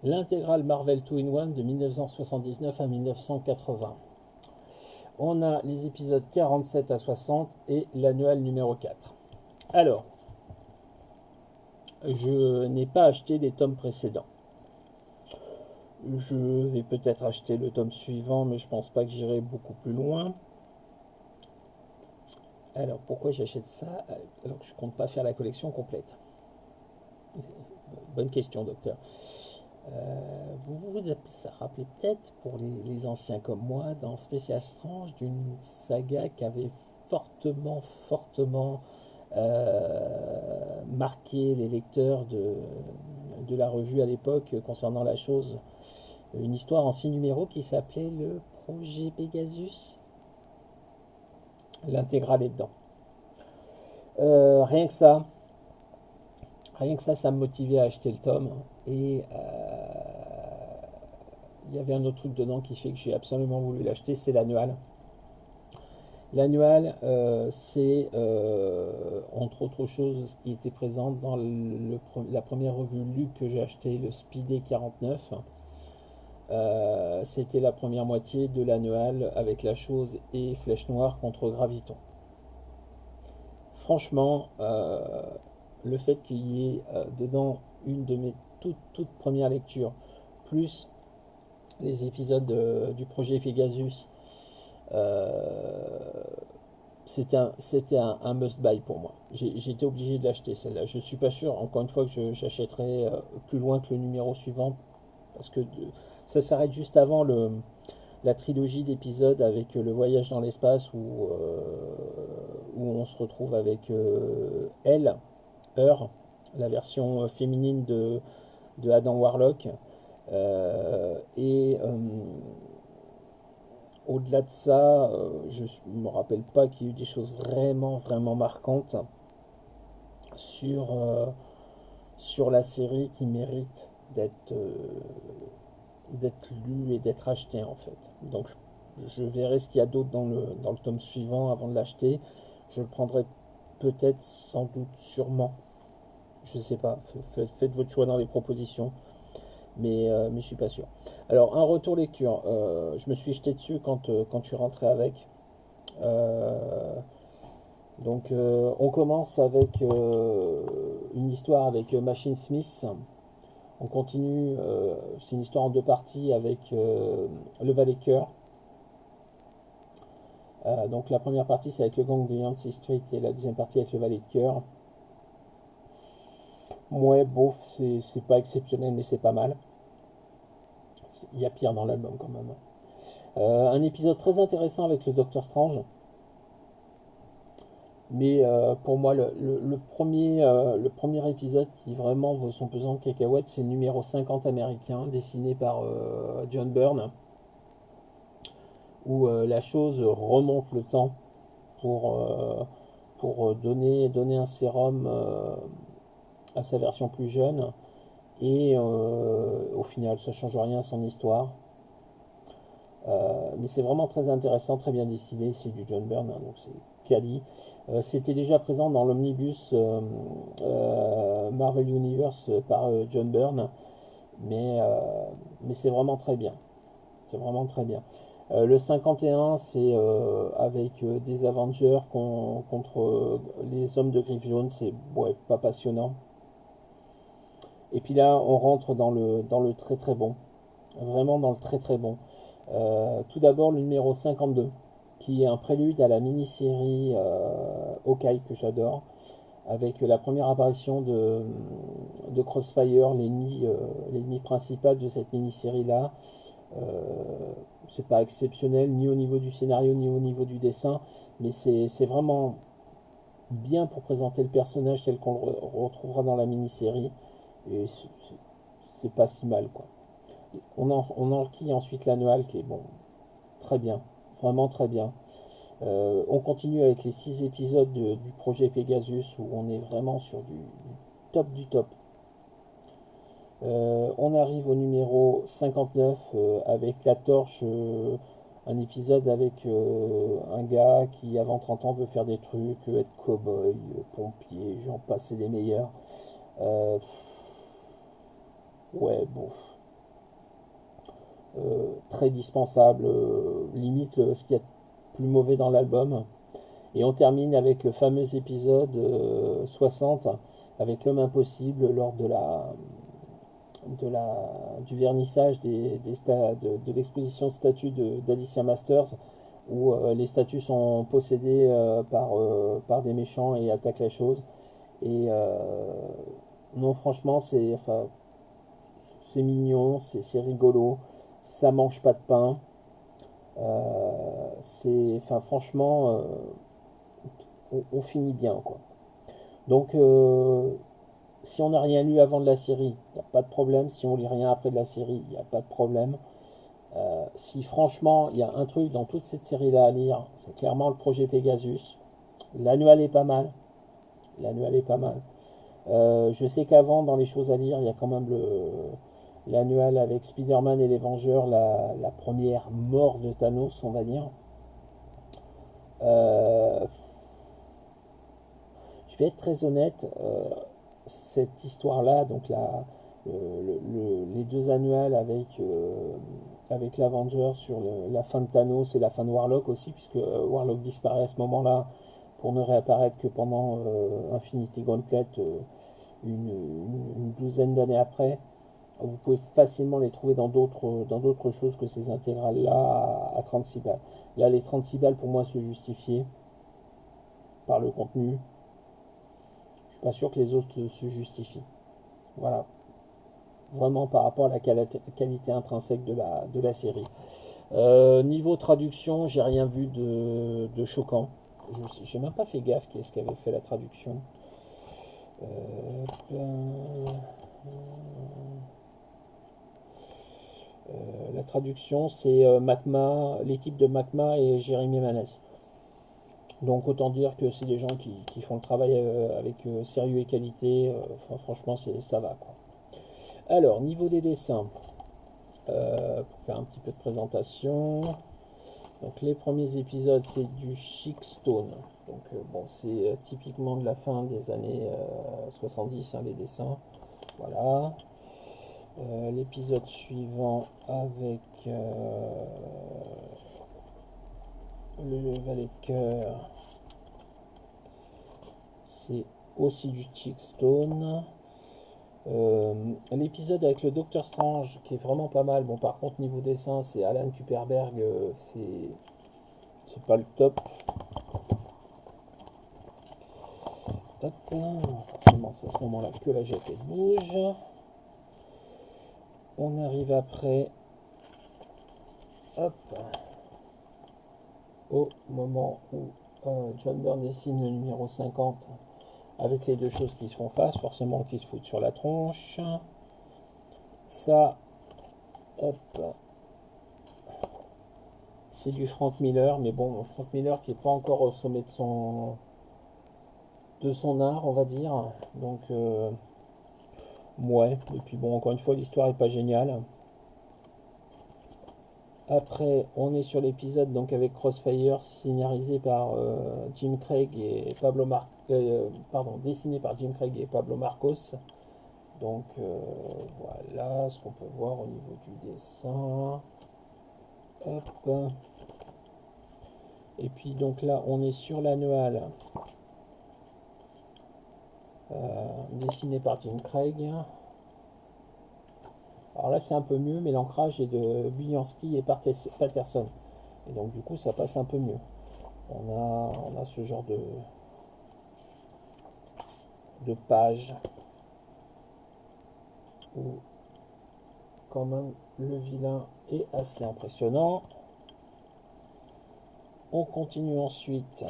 l'intégrale Marvel 2-in-1 de 1979 à 1980. On a les épisodes 47 à 60 et l'annual numéro 4. Alors, je n'ai pas acheté les tomes précédents. Je vais peut-être acheter le tome suivant, mais je pense pas que j'irai beaucoup plus loin. Alors, pourquoi j'achète ça alors que je compte pas faire la collection complète? Bonne question, docteur. Vous rappelez peut-être, pour les anciens comme moi, dans Special Strange, d'une saga qui avait fortement marqué les lecteurs de la revue à l'époque concernant la chose. Une histoire en 6 numéros qui s'appelait le Projet Pegasus. L'intégrale est dedans. Rien que ça, ça me motivait à acheter le tome. Et il y avait un autre truc dedans qui fait que j'ai absolument voulu l'acheter, c'est l'annual. L'annual, c'est entre autres choses ce qui était présent dans la première revue Luc que j'ai acheté, le Speedy 49. C'était la première moitié de l'annual avec la chose et Flèche Noire contre Graviton. Franchement, le fait qu'il y ait dedans une de mes toutes premières lectures, plus les épisodes du projet Pegasus, c'était un must-buy pour moi. J'étais obligé de l'acheter celle-là. Je suis pas sûr, encore une fois, que j'achèterai plus loin que le numéro suivant, parce que ça s'arrête juste avant la trilogie d'épisodes avec le voyage dans l'espace où on se retrouve avec elle, Heur, la version féminine de Adam Warlock. Et au-delà de ça, je ne me rappelle pas qu'il y ait eu des choses vraiment marquantes sur la série qui mérite d'être lu et d'être acheté en fait. Donc je verrai ce qu'il y a d'autre dans le tome suivant avant de l'acheter. Je le prendrai peut-être, sans doute, sûrement. Je sais pas. Faites votre choix dans les propositions. Mais je suis pas sûr. Alors, un retour lecture. Je me suis jeté dessus quand je suis rentré avec. On commence avec une histoire avec Machine Smith. On continue, c'est une histoire en deux parties avec le Valet Cœur. Donc la première partie c'est avec le gang de Yancey Street et la deuxième partie avec le Valet de Cœur. Ouais, bof, c'est pas exceptionnel mais c'est pas mal. Il y a pire dans l'album quand même. Un épisode très intéressant avec le Docteur Strange. Mais pour moi, le premier épisode qui vraiment vaut son pesant de cacahuètes, c'est le numéro 50 américain, dessiné par John Byrne, où la chose remonte le temps pour, donner un sérum à sa version plus jeune. Et au final, ça ne change rien à son histoire. Mais c'est vraiment très intéressant, très bien dessiné. C'est du John Byrne, hein, donc c'est Cali. C'était déjà présent dans l'omnibus Marvel Universe par John Byrne, mais c'est vraiment très bien. C'est vraiment très bien. Le 51, c'est avec des Avengers contre les hommes de Griff Jaune. C'est ouais, pas passionnant. Et puis là, on rentre dans le très très bon. Vraiment dans le très très bon. Tout d'abord, le numéro 52, qui est un prélude à la mini-série Hawkeye que j'adore, avec la première apparition de Crossfire, l'ennemi principal de cette mini-série-là. C'est pas exceptionnel, ni au niveau du scénario, ni au niveau du dessin, mais c'est vraiment bien pour présenter le personnage tel qu'on le retrouvera dans la mini-série, et c'est pas si mal, quoi. On enquille ensuite l'annual qui est bon, très bien, vraiment très bien. On continue avec les 6 épisodes du projet Pegasus où on est vraiment sur du top du top. On arrive au numéro 59 avec la torche, un épisode avec un gars qui avant 30 ans veut faire des trucs, être cow-boy, pompier, j'en passe les meilleurs. Ouais, bon. très dispensable, limite ce qu'il y a de plus mauvais dans l'album. Et on termine avec le fameux épisode 60 avec L'Homme Impossible lors du vernissage de l'exposition de statues d'Alicia Masters, où les statues sont possédées par des méchants et attaquent la chose. Et non, franchement, c'est mignon, c'est rigolo, ça mange pas de pain. Franchement, on finit bien, quoi. Donc, si on n'a rien lu avant de la série, il n'y a pas de problème. Si on lit rien après de la série, il n'y a pas de problème. Si franchement, il y a un truc dans toute cette série-là à lire, c'est clairement le projet Pegasus. L'annual est pas mal. L'annual est pas mal. Je sais qu'avant, dans les choses à lire, il y a quand même l'annual avec Spider-Man et les Vengeurs, la première mort de Thanos, on va dire. Euh, je vais être très honnête, cette histoire-là, donc les deux annuals avec l'Avenger sur la fin de Thanos et la fin de Warlock aussi, puisque Warlock disparaît à ce moment-là pour ne réapparaître que pendant Infinity Gauntlet une douzaine d'années après. Vous pouvez facilement les trouver dans d'autres choses que ces intégrales-là à 36 balles. Là, les 36 balles pour moi se justifiaient par le contenu. Je suis pas sûr que les autres se justifient. Voilà. Vraiment par rapport à la qualité intrinsèque de la série. Niveau traduction, j'ai rien vu de choquant. J'ai même pas fait gaffe qui est-ce qui avait fait la traduction. La traduction, c'est l'équipe de Macma et Jérémy Manès. Donc autant dire que c'est des gens qui font le travail avec sérieux et qualité. Franchement, ça va, quoi. Alors, niveau des dessins, pour faire un petit peu de présentation. Donc les premiers épisodes, c'est du Chic Stone. Donc bon, c'est typiquement de la fin des années 70, hein, les dessins. Voilà. L'épisode suivant avec le valet de cœur, c'est aussi du Chic Stone. L'épisode avec le Docteur Strange qui est vraiment pas mal. Bon, par contre, niveau dessin, c'est Alan Kuperberg, c'est pas le top. Hop, forcément, c'est à ce moment-là que la jaquette bouge. On arrive après, hop, au moment où John Byrne dessine le numéro 50 avec les deux choses qui se font face, forcément qui se foutent sur la tronche. Ça, hop, c'est du Frank Miller, mais bon, Frank Miller qui n'est pas encore au sommet de son art, on va dire. Donc, ouais, et puis bon, encore une fois, l'histoire est pas géniale. Après, on est sur l'épisode donc avec Crossfire, scénarisé par Jim Craig et dessiné par Jim Craig et Pablo Marcos. Donc voilà ce qu'on peut voir au niveau du dessin. Hop. Et puis donc là, on est sur l'annual dessiné par Jim Craig. Alors là, c'est un peu mieux, mais l'ancrage est de Buliansky et Patterson. Et donc, du coup, ça passe un peu mieux. On a ce genre de page où, quand même, le vilain est assez impressionnant. On continue ensuite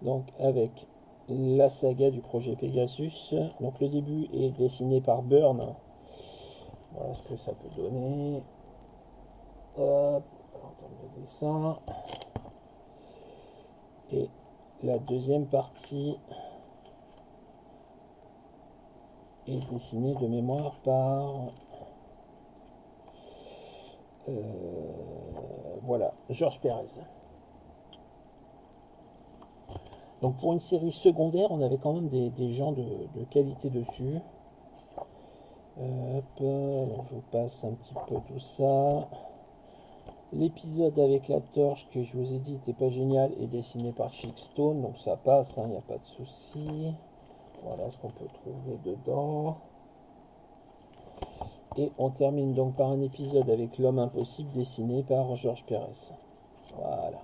donc avec la saga du projet Pegasus. Donc, le début est dessiné par Byrne. Voilà ce que ça peut donner. Hop, en termes de dessin. Et la deuxième partie est dessinée de mémoire par voilà, Georges Pérez. Donc pour une série secondaire, on avait quand même des gens de qualité dessus. Alors je vous passe un petit peu tout ça. L'épisode avec la torche que je vous ai dit n'était pas génial est dessiné par Chickstone, donc ça passe, il n'y a pas de souci. Voilà ce qu'on peut trouver dedans. Et on termine donc par un épisode avec l'homme impossible dessiné par Georges Pérez. Voilà.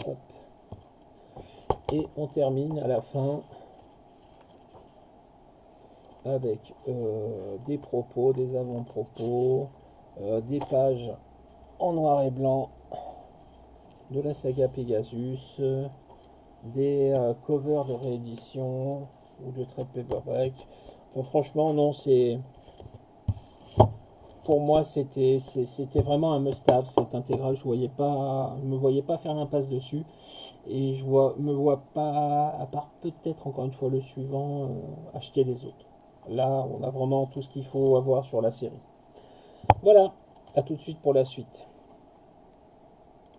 Hop. Et on termine à la fin avec des propos, des avant-propos, des pages en noir et blanc de la saga Pegasus, des covers de réédition ou de trade paperback. Enfin, franchement, non, c'est pour moi c'était vraiment un must-have cette intégrale. Je me voyais pas faire l'impasse dessus et me vois pas, à part peut-être encore une fois le suivant, acheter les autres. Là, on a vraiment tout ce qu'il faut avoir sur la série. Voilà, à tout de suite pour la suite.